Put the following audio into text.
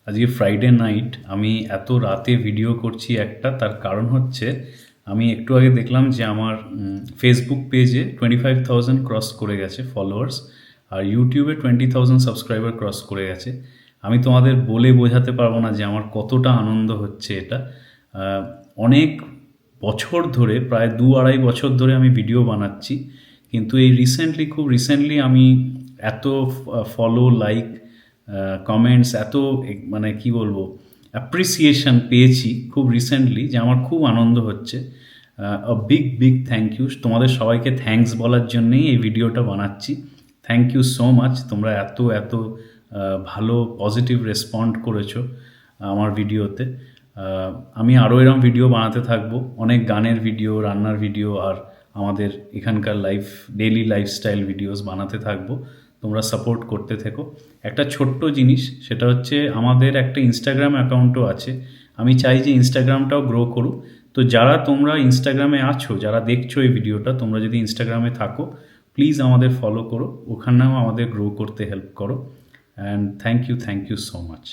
আজকে Friday night, আমি এত রাতে ভিডিও করছি একটা, তার কারণ হচ্ছে আমি একটু আগে দেখলাম যে আমার ফেসবুক পেজে 25,000 ক্রস করে গেছে ফলোয়ার্স, আর ইউটিউবে 20,000 সাবস্ক্রাইবার ক্রস করে গেছে। আমি তোমাদের বলে বোঝাতে পারবো না যে আমার কতটা আনন্দ হচ্ছে এটা। অনেক বছর ধরে, প্রায় 2-2.5 বছর ধরে আমি ভিডিও বানাচ্ছি, কিন্তু এই খুব রিসেন্টলি আমি এত ফলো, লাইক, কমেন্টস, এত মানে কি বলবো, অ্যাপ্রিসিয়েশন পেয়েছি খুব রিসেন্টলি, যে আমার খুব আনন্দ হচ্ছে। বিগ বিগ থ্যাংক ইউ তোমাদের সবাইকে। থ্যাঙ্কস বলার জন্যেই এই ভিডিওটা বানাচ্ছি। থ্যাংক ইউ সো মাচ, তোমরা এত এত ভালো পজিটিভ রেসপন্ড করেছো আমার ভিডিওতে। আমি আরও এরম ভিডিও বানাতে থাকবো, অনেক গানের ভিডিও, রান্নার ভিডিও, আর আমাদের এখানকার ডেইলি লাইফস্টাইল ভিডিওস বানাতে থাকবো। তোমরা সাপোর্ট করতে থেকো। একটা ছোট্ট জিনিস, সেটা হচ্ছে আমাদের একটা ইনস্টাগ্রাম অ্যাকাউন্টও আছে। আমি চাই যে ইনস্টাগ্রামটাও গ্রো করুক। তো যারা তোমরা ইনস্টাগ্রামে আছো, যারা দেখছো এই ভিডিওটা, তোমরা যদি ইনস্টাগ্রামে থাকো, প্লিজ আমাদের ফলো করো, ওখানেও আমাদের গ্রো করতে হেল্প করো। And thank you so much.